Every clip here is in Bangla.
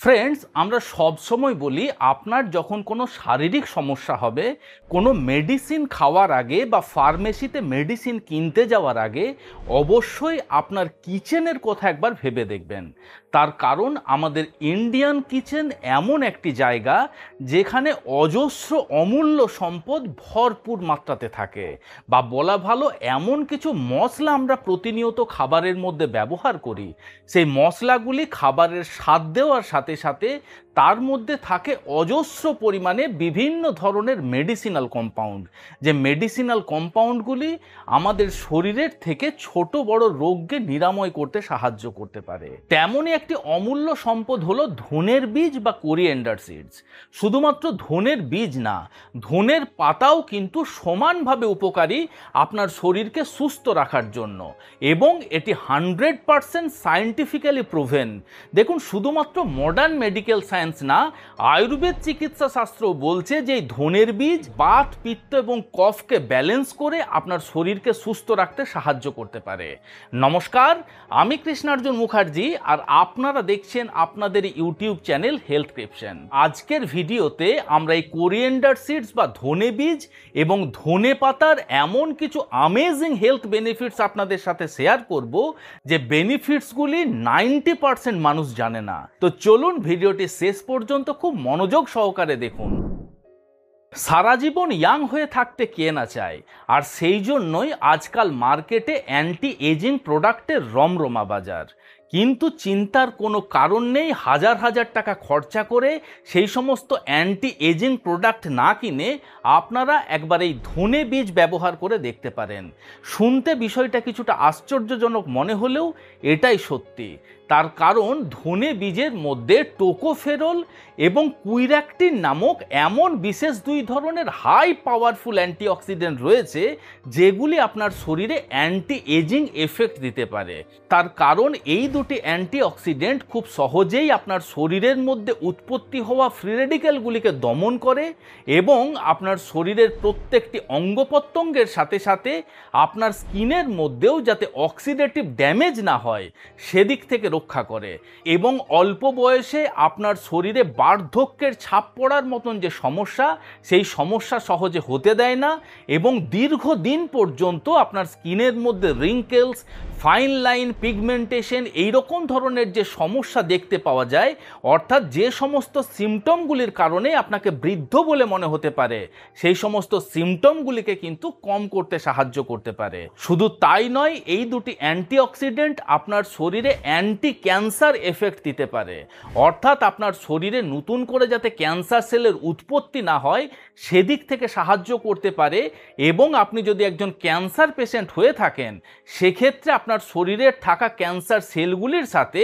ফ্রেন্ডস, আমরা সব সময় বলি আপনার যখন কোনো শারীরিক সমস্যা হবে, কোনো মেডিসিন খাওয়ার আগে বা ফার্মেসিতে মেডিসিন কিনতে যাওয়ার আগে অবশ্যই আপনার কিচেনের কথা একবার ভেবে দেখবেন। তার কারণ আমাদের ইন্ডিয়ান কিচেন এমন একটি জায়গা যেখানে অজস্র অমূল্য সম্পদ ভরপুর মাত্রাতে থাকে, বা বলা ভালো এমন কিছু মশলা আমরা প্রতিনিয়ত খাবারের মধ্যে ব্যবহার করি, সেই মশলাগুলি খাবারের স্বাদ দেওয়ার সাথে সাথে তার মধ্যে থাকে অজস্র পরিমাণে বিভিন্ন ধরনের মেডিসিনাল কম্পাউন্ড, যে মেডিসিনাল কম্পাউন্ডগুলি আমাদের শরীরের থেকে ছোট বড় রোগকে নিরাময় করতে সাহায্য করতে পারে। তেমনই একটি অমূল্য সম্পদ হলো ধনের বীজ বা কোরিয়েন্ডার সিডস। শুধুমাত্র ধনের বীজ না, ধনের পাতাও কিন্তু সমানভাবে উপকারী আপনার শরীরকে সুস্থ রাখার জন্য, এবং এটি 100% সায়েন্টিফিক্যালি প্রুভেন। দেখুন, শুধুমাত্র মডার্ন মেডিকেল সায়েন্স না, আয়ুর্বেদ চিকিৎসা শাস্ত্র বলছে যে ধনের বীজ বাত, পিত্ত এবং কফকে ব্যালেন্স করে আপনার শরীরকে সুস্থ রাখতে সাহায্য করতে পারে। নমস্কার, আমি কৃষ্ণার্জুন মুখার্জি, আর আপনারা দেখছেন আপনাদের ইউটিউব চ্যানেল হেলথক্রিপশন। আজকের ভিডিওতে আমরা এই কোরিয়েন্ডার সিডস বা ধনে বীজ এবং ধনে পাতার এমন কিছু অ্যামেজিং হেলথ বেনিফিটস আপনাদের সাথে শেয়ার করব, যে বেনিফিটসগুলি 90% মানুষ জানে না। তো চলুন ভিডিওটি শেষ পর্যন্ত খুব মনোযোগ সহকারে দেখুন। সারা জীবন ইয়াং হয়ে থাকতে কে না চায়, আর সেই জন্যই আজকাল মার্কেটে অ্যান্টি এজিং প্রোডাক্টের রমরমা বাজার। কিন্তু চিন্তার কোনো কারণ নেই, হাজার হাজার টাকা খরচা করে সেই সমস্ত অ্যান্টি এজিং প্রোডাক্ট না কিনে আপনারা একবার এই ধনে বীজ ব্যবহার করে দেখতে পারেন। শুনতে বিষয়টা কিছুটা আশ্চর্যজনক মনে হলেও এটাই সত্যি। তার কারণ ধনে বীজের মধ্যে টোকোফেরল এবং কুইরাক্টিন নামক এমন বিশেষ দুই ধরনের হাই পাওয়ারফুল অ্যান্টিঅক্সিডেন্ট রয়েছে, যেগুলি আপনার শরীরে অ্যান্টি এজিং এফেক্ট দিতে পারে। তার কারণ এই দুটি অ্যান্টিঅক্সিডেন্ট খুব সহজেই আপনার শরীরের মধ্যে উৎপত্তি হওয়া ফ্রি রেডিক্যালগুলিকে দমন করে, এবং আপনার শরীরের প্রত্যেকটি অঙ্গ প্রত্যঙ্গের সাথে সাথে আপনার স্কিনের মধ্যেও যাতে অক্সিডেটিভ ড্যামেজ না হয় সেদিক থেকে রক্ষা করে, এবং অল্প বয়সে আপনার শরীরে বার্ধক্যের ছাপ পড়ার মতন যে সমস্যা, সেই সমস্যা সহজে হতে দেয় না, এবং দীর্ঘদিন পর্যন্ত আপনার স্কিনের মধ্যে রিঙ্কেলস, ফাইন লাইন, পিগমেন্টেশন এইরকম ধরনের যে সমস্যা দেখতে পাওয়া যায়, অর্থাৎ যে সমস্ত সিমটমগুলির কারণে আপনাকে বৃদ্ধ বলে মনে হতে পারে, সেই সমস্ত সিমটমগুলিকে কিন্তু কম করতে সাহায্য করতে পারে। শুধু তাই নয়, এই দুটি অ্যান্টিঅক্সিডেন্ট আপনার শরীরে অ্যান্টি ক্যান্সার এফেক্ট দিতে পারে, অর্থাৎ আপনার শরীরে নতুন করে যাতে ক্যান্সার সেলের উৎপত্তি না হয় সেদিক থেকে সাহায্য করতে পারে। এবং আপনি যদি একজন ক্যান্সার পেশেন্ট হয়ে থাকেন, সেক্ষেত্রে আপনার শরীরের থাকা ক্যান্সার সেলগুলির সাথে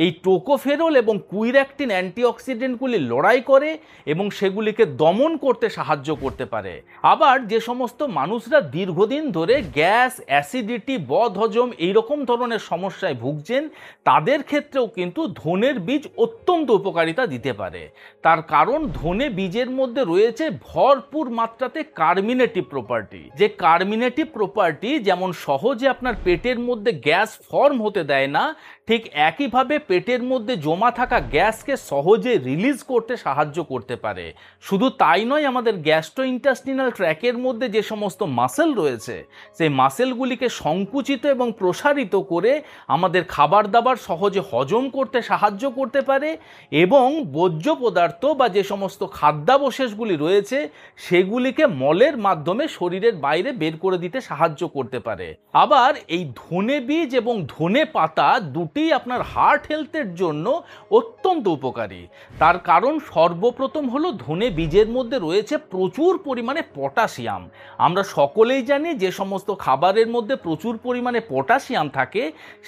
এই টোকোফেরল এবং কুইরাক্টিন অ্যান্টিঅক্সিডেন্টগুলি লড়াই করে এবং সেগুলিকে দমন করতে সাহায্য করতে পারে। আবার যে সমস্ত মানুষরা দীর্ঘদিন ধরে গ্যাস, অ্যাসিডিটি, বদহজম এইরকম ধরনের সমস্যায় ভুগছেন, তাদের ক্ষেত্রেও কিন্তু ধনের বীজ অত্যন্ত উপকারিতা দিতে পারে। তার কারণ ধনে বীজের মধ্যে রয়েছে ভরপুর মাত্রাতে কার্মিনেটিভ প্রপার্টি, যে কার্মিনেটিভ প্রপার্টি যেমন সহজে আপনার পেটের মধ্যে গ্যাস ফর্ম হতে দেয় না, ঠিক একইভাবে পেটের মধ্যে জমা থাকা গ্যাসকে সহজে রিলিজ করতে সাহায্য করতে পারে। শুধু তাই নয়, আমাদের গ্যাস্ট্রোইন্টেস্টিনাল ট্র্যাকের মধ্যে যে সমস্ত মাসেল রয়েছে, সেই মাসেলগুলিকে সংকুচিত এবং প্রসারিত করে আমাদের খাবার দাবার সহজে হজম করতে সাহায্য করতে পারে, এবং বর্জ্য পদার্থ বা যে সমস্ত খাদ্যাবশেষগুলি রয়েছে সেগুলিকে মলের মাধ্যমে শরীরের বাইরে বের করে দিতে সাহায্য করতে পারে। আবার এই ধনে বীজ এবং ধনে পাতা দুটি আপনার হার্ট হেলথের জন্য অত্যন্ত উপকারী। তার কারণ সর্বপ্রথম হলো ধনে বীজের মধ্যে রয়েছে প্রচুর পরিমাণে পটাশিয়াম। আমরা সকলেই জানি যে সমস্ত খাবারের মধ্যে প্রচুর পরিমাণে পটাশিয়াম থাকে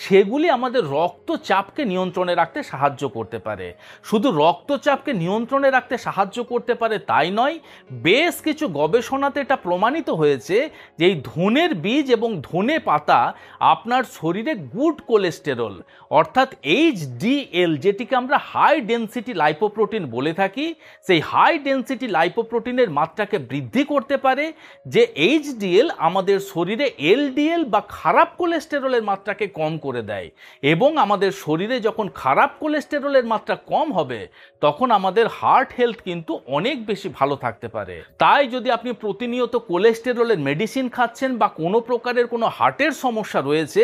সেগুলি আমাদের রক্তচাপকে নিয়ন্ত্রণে রাখতে সাহায্য করতে পারে। শুধু রক্তচাপকে নিয়ন্ত্রণে রাখতে সাহায্য করতে পারে তাই নয়, বেশ কিছু গবেষণাতে এটা প্রমাণিত হয়েছে যে এই ধনের বীজ এবং ধনে পাতা আপনার শরীরে গুড কোলেস্টেরল অর্থাৎ HDL, যেটিকে আমরা হাই ডেনসিটি লাইপোপ্রোটিন বলে থাকি, সেই হাই ডেনসিটি লাইপোপ্রোটিনের মাত্রাকে বৃদ্ধি করতে পারে। যে HDL আমাদের শরীরে LDL বা খারাপ কোলেস্টেরলের মাত্রাকে কম করে দেয়, এবং আমাদের শরীরে যখন খারাপ কোলেস্টেরলের মাত্রা কম হবে তখন আমাদের হার্ট হেলথ কিন্তু অনেক বেশি ভালো থাকতে পারে। তাই যদি আপনি প্রতিনিয়ত কোলেস্টেরলের মেডিসিন খাচ্ছেন বা কোনো প্রকারের কোনো হার্টের সমস্যা রয়েছে,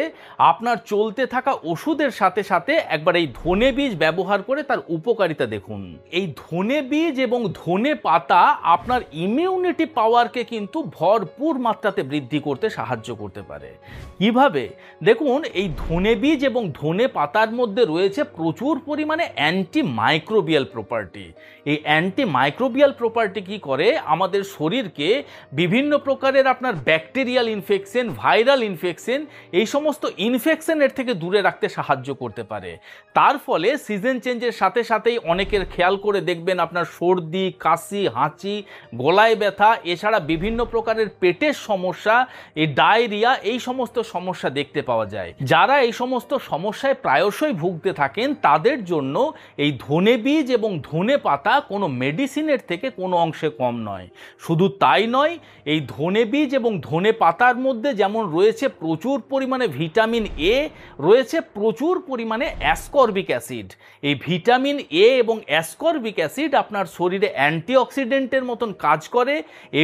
আপনার চলতে থাকা ওষুধের সাথে সাথে একবার এই ধনে বীজ ব্যবহার করে তার উপকারিতা দেখুন। এই ধনে বীজ এবং ধনে পাতা আপনার ইমিউনিটি পাওয়ারকে কিন্তু ভরপুর মাত্রাতে বৃদ্ধি করতে সাহায্য করতে পারে। কিভাবে? দেখুন, এই ধনে বীজ এবং ধনে পাতার মধ্যে রয়েছে প্রচুর পরিমাণে অ্যান্টিমাইক্রোবিয়াল প্রপার্টি। এই অ্যান্টিমাইক্রোবিয়াল প্রপার্টি কি করে? আমাদের শরীরকে বিভিন্ন প্রকারের আপনার ব্যাকটেরিয়াল ইনফেকশন, ভাইরাল ইনফেকশন, এই সমস্ত ইনফেকশনের থেকে দূরে রাখতে সাহায্য করতে পারে। তার ফলে সিজন চেঞ্জের সাথে সাথেই অনেকের খেয়াল করে দেখবেন আপনার সর্দি, কাশি, হাঁচি, গলায় ব্যথা, এছাড়া বিভিন্ন প্রকারের পেটের সমস্যা, এই ডায়রিয়া, এই সমস্ত সমস্যা দেখতে পাওয়া যায়। যারা এই সমস্ত সমস্যায় প্রায়শই ভুগতে থাকেন তাদের জন্য এই ধনে বীজ এবং ধনে পাতা কোনো মেডিসিনের থেকে কোনো অংশে কম নয়। শুধু তাই নয়, এই ধনে বীজ এবং ধনে পাতার মধ্যে যেমন রয়েছে প্রচুর পরিমাণে ভিটামিন এ, রয়েছে প্রচুর পরিমাণে অ্যাসকর্বিক অ্যাসিড। এই ভিটামিন এ এবং অ্যাসকর্বিক অ্যাসিড আপনার শরীরে অ্যান্টিঅক্সিডেন্টের মতন কাজ করে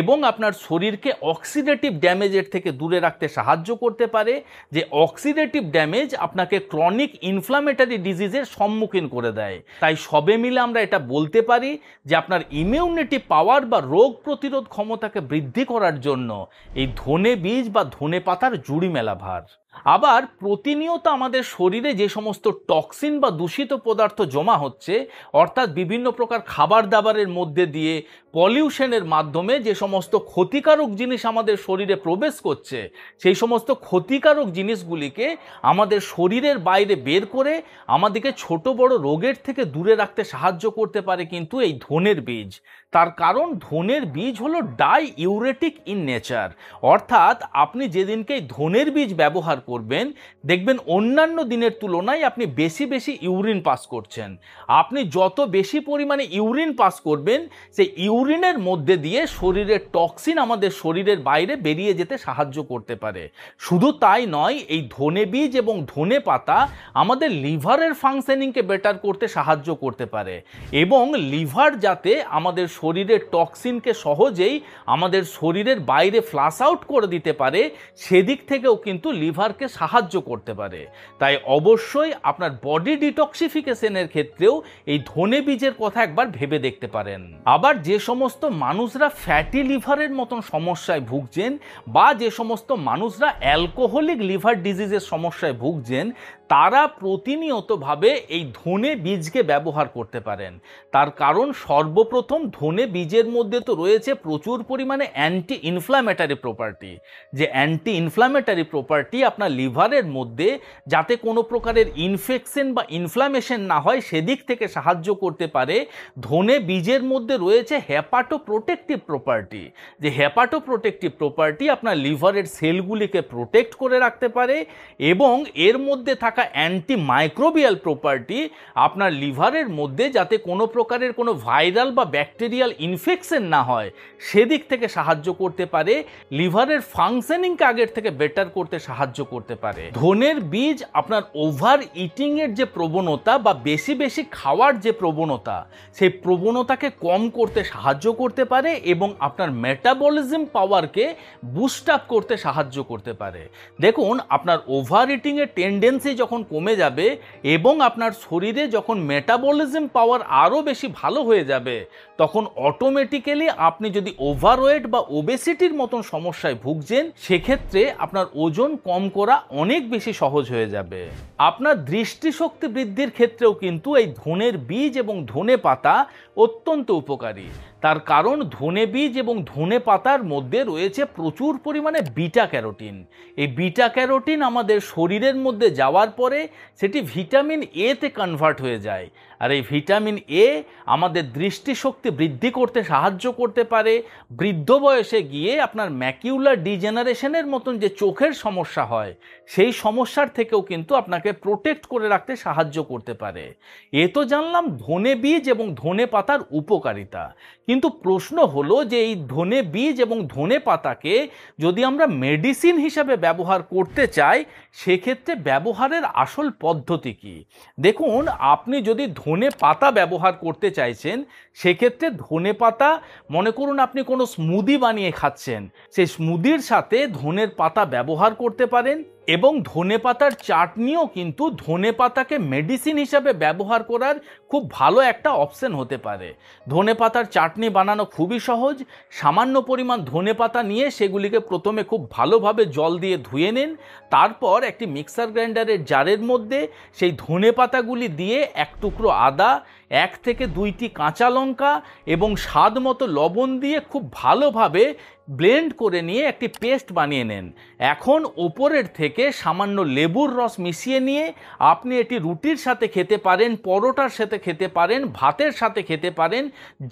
এবং আপনার শরীরকে অক্সিডেটিভ ড্যামেজের থেকে দূরে রাখতে সাহায্য করতে পারে। যে অক্সিডেটিভ ড্যামেজ আপনাকে ক্রনিক ইনফ্লামেটরি ডিজিজের সম্মুখীন করে দেয়। তাই সবে মিলে আমরা এটা বলতে পারি যে আপনার ইমিউনিটি পাওয়ার বা রোগ প্রতিরোধ ক্ষমতাকে বৃদ্ধি করার জন্য এই ধনে বীজ বা ধনে পাতার জুড়ি মেলা ভার। আবার প্রতিনিয়ত আমাদের শরীরে যে সমস্ত টক্সিন বা দূষিত পদার্থ জমা হচ্ছে, অর্থাৎ বিভিন্ন প্রকার খাবার দাবারের মধ্যে দিয়ে, পলিউশনের মাধ্যমে যে সমস্ত ক্ষতিকারক জিনিস আমাদের শরীরে প্রবেশ করছে, সেই সমস্ত ক্ষতিকারক জিনিসগুলিকে আমাদের শরীরের বাইরে বের করে আমাদেরকে ছোট বড় রোগের থেকে দূরে রাখতে সাহায্য করতে পারে কিন্তু এই ধনের বীজ। তার কারণ ধনের বীজ হলো ডাই ইউরেটিক ইন নেচার, অর্থাৎ আপনি যেদিনকে ধনের বীজ ব্যবহার করবেন দেখবেন অন্যান্য দিনের তুলনায় আপনি বেশি বেশি ইউরিন পাস করছেন। আপনি যত বেশি পরিমাণে ইউরিন পাস করবেন, সেই ইউরিনের মধ্যে দিয়ে শরীরের টক্সিন আমাদের শরীরের বাইরে বেরিয়ে যেতে সাহায্য করতে পারে। শুধু তাই নয়, এই ধনে বীজ এবং ধনে পাতা আমাদের লিভারের ফাংশনিংকে বেটার করতে সাহায্য করতে পারে এবং লিভার যাতে আমাদের শরীরের টক্সিনকে সহজেই আমাদের শরীরের বাইরে ফ্লাশ আউট করে দিতে পারে, সেদিক থেকেও কিন্তু লিভারকে সাহায্য করতে পারে। তাই অবশ্যই আপনার বডি ডিটক্সিফিকেশনের ক্ষেত্রেও এই ধনে বীজের কথা একবার ভেবে দেখতে পারেন। আবার যে সমস্ত মানুষরা ফ্যাটি লিভারের মতন সমস্যায় ভুগছেন বা যে সমস্ত মানুষরা অ্যালকোহলিক লিভার ডিজিজের সমস্যায় ভুগছেন, তারা প্রতিনিয়তভাবে এই ধনে বীজকে ব্যবহার করতে পারেন। তার কারণ সর্বপ্রথম ধনে বীজের মধ্যে তো রয়েছে প্রচুর পরিমাণে অ্যান্টি ইনফ্ল্যামেটারি প্রপার্টি। যে অ্যান্টি ইনফ্ল্যামেটারি প্রপার্টি আপনার লিভারের মধ্যে যাতে কোনো প্রকারের ইনফেকশন বা ইনফ্ল্যামেশন না হয় সেদিক থেকে সাহায্য করতে পারে। ধনে বীজের মধ্যে রয়েছে হেপাটো প্রোটেক্টিভ প্রপার্টি। যে হেপাটো প্রোটেক্টিভ প্রপার্টি আপনার লিভারের সেলগুলিকে প্রোটেক্ট করে রাখতে পারে এবং এর মধ্যে থাকা অ্যান্টিমাইক্রোবিয়াল প্রপার্টি আপনার লিভারের মধ্যে যাতে কোনো প্রকারের কোনো ভাইরাল বা ব্যাকটেরিয়াল ইনফেকশন না হয় সেদিক থেকে সাহায্য করতে পারে। লিভারের ফাংশনিংকে আগের থেকে বেটার করতে সাহায্য করতে পারে। ধনের বীজ আপনার ওভার ইটিং এর যে প্রবণতা বা বেশি বেশি খাওয়ার যে প্রবণতা, সেই প্রবণতাকে কম করতে সাহায্য করতে পারে এবং আপনার মেটাবলিজম পাওয়ারকে বুস্ট আপ করতে সাহায্য করতে পারে। দেখুন, আপনার ওভার ইটিং এর টেন্ডেন্সি যখন কমে যাবে এবং আপনার শরীরে যখন মেটাবলিজম পাওয়ার আরও বেশি ভালো হয়ে যাবে, তখন অটোমেটিক্যালি আপনি যদি ওভারওয়েট বা ওবেসিটির মতন সমস্যায় ভুগছেন, সেক্ষেত্রে আপনার ওজন কম করা অনেক বেশি সহজ হয়ে যাবে। আপনার দৃষ্টিশক্তি বৃদ্ধির ক্ষেত্রেও কিন্তু এই ধনের বীজ এবং ধনে পাতা অত্যন্ত উপকারী। তার কারণ ধনে বীজ এবং ধনে পাতার মধ্যে রয়েছে প্রচুর পরিমাণে বিটা ক্যারোটিন। এই বিটা ক্যারোটিন আমাদের শরীরের মধ্যে যাওয়ার পরে সেটি ভিটামিন এ তে কনভার্ট হয়ে যায়। আর এই ভিটামিন এ আমাদের দৃষ্টিশক্তি বৃদ্ধি করতে সাহায্য করতে পারে। বৃদ্ধ বয়সে গিয়ে আপনার ম্যাকিউলার ডিজেনারেশনের মতন যে চোখের সমস্যা হয় সেই সমস্যার থেকেও কিন্তু আপনাকে প্রোটেক্ট করে রাখতে সাহায্য করতে পারে। এ তো জানলাম ধনে বীজ এবং ধনে পাতার উপকারিতা, কিন্তু প্রশ্ন হলো যে এই ধনে বীজ এবং ধনে পাতাকে যদি আমরা মেডিসিন হিসাবে ব্যবহার করতে চাই সেক্ষেত্রে ব্যবহারের আসল পদ্ধতি কি? দেখুন, আপনি যদি ধনে পাতা ব্যবহার করতে চাইছেন সেক্ষেত্রে ধনে পাতা, মনে করুন আপনি কোনো স্মুদি বানিয়ে খাচ্ছেন, সেই স্মুদির সাথে ধনের পাতা ব্যবহার করতে পারেন। এবং ধনে পাতার চাটনিও কিন্তু ধনে পাতাকে মেডিসিন হিসাবে ব্যবহার করার খুব ভালো একটা অপশন হতে পারে। ধনে পাতার চাটনি বানানো খুবই সহজ। সামান্য পরিমাণ ধনে পাতা নিয়ে সেগুলিকে প্রথমে খুব ভালোভাবে জল দিয়ে ধুয়ে নিন। তারপর একটি মিক্সার গ্রাইন্ডারের জারের মধ্যে সেই ধনে পাতাগুলি দিয়ে এক টুকরো আদা, 1 থেকে 2টি কাঁচা লঙ্কা এবং স্বাদ মতো লবণ দিয়ে খুব ভালোভাবে ব্লেন্ড করে নিয়ে একটি পেস্ট বানিয়ে নেন। এখন ওপরের থেকে সামান্য লেবুর রস মিশিয়ে নিয়ে আপনি এটি রুটির সাথে খেতে পারেন, পরোটার সাথে খেতে পারেন, ভাতের সাথে খেতে পারেন,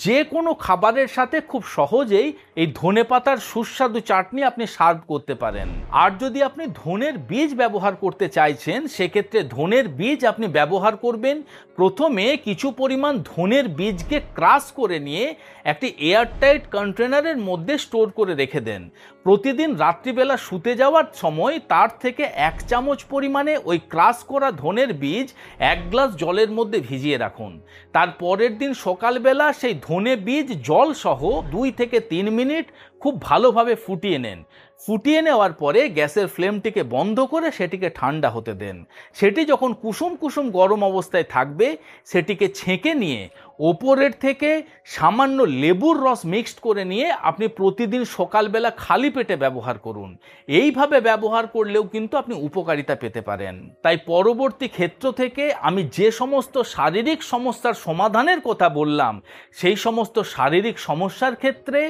যে কোনো খাবারের সাথে খুব সহজেই এই ধনেপাতার সুস্বাদু চাটনি আপনি সার্ভ করতে পারেন। আর যদি আপনি ধনের বীজ ব্যবহার করতে চাইছেন সেক্ষেত্রে ধনের বীজ আপনি ব্যবহার করবেন। প্রথমে কিছু পরিমাণ ধনের বীজকে ক্রাশ করে নিয়ে একটি এয়ারটাইট কন্টেনারের মধ্যে স্টোর করে রেখে দেন। প্রতিদিন রাত্রিবেলা শুতে যাওয়ার সময় তার থেকে 1 চামচ পরিমাণে ওই ক্রাশ করা ধনের বীজ 1 গ্লাস জলের মধ্যে ভিজিয়ে রাখুন। তার পরের দিন সকালবেলা সেই ধনে বীজ জল সহ 2 থেকে 3 মিনিট খুব ভালোভাবে ফুটিয়ে নেন। ফুটিয়ে নেওয়ার পরে গ্যাসের ফ্লেমটিকে বন্ধ করে সেটিকে ঠান্ডা হতে দেন। সেটি যখন কুসুম কুসুম গরম অবস্থায় থাকবে সেটিকে ছেঁকে নিয়ে ওপরের থেকে সামান্য লেবুর রস মিক্সড করে নিয়ে আপনি প্রতিদিন সকালবেলা খালি পেটে ব্যবহার করুন। এইভাবে ব্যবহার করলেও কিন্তু আপনি উপকারিতা পেতে পারেন। তাই পরবর্তী ক্ষেত্র থেকে আমি যে সমস্ত শারীরিক সমস্যার সমাধানের কথা বললাম সেই সমস্ত শারীরিক সমস্যার ক্ষেত্রে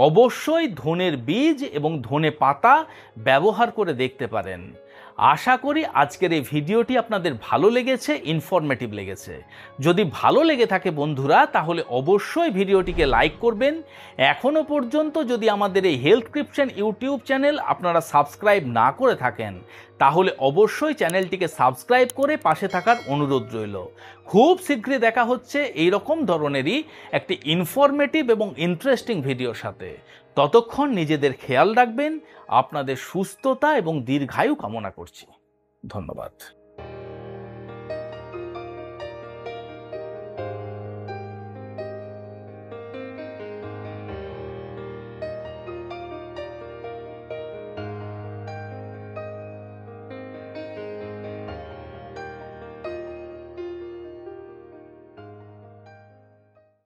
অবশ্যই ধনের বীজ এবং ধনে পাতা ব্যবহার করে দেখতে পারেন। আশা করি আজকের এই ভিডিওটি আপনাদের ভালো লেগেছে, ইনফরমেটিভ লেগেছে। যদি ভালো লেগে থাকে বন্ধুরা তাহলে অবশ্যই ভিডিওটিকে লাইক করবেন। এখনো পর্যন্ত যদি আমাদের এই হেলথক্রিপশন ইউটিউব চ্যানেল আপনারা সাবস্ক্রাইব না করে থাকেন তাহলে অবশ্যই চ্যানেলটিকে সাবস্ক্রাইব করে পাশে থাকার অনুরোধ রইল। খুব শীঘ্রই দেখা হচ্ছে এই রকম ধরনেরই একটি ইনফরমেটিভ এবং ইন্টারেস্টিং ভিডিওর সাথে। ততক্ষণ নিজেদের খেয়াল রাখবেন। আপনাদের সুস্থতা এবং দীর্ঘায়ু কামনা করছি। ধন্যবাদ।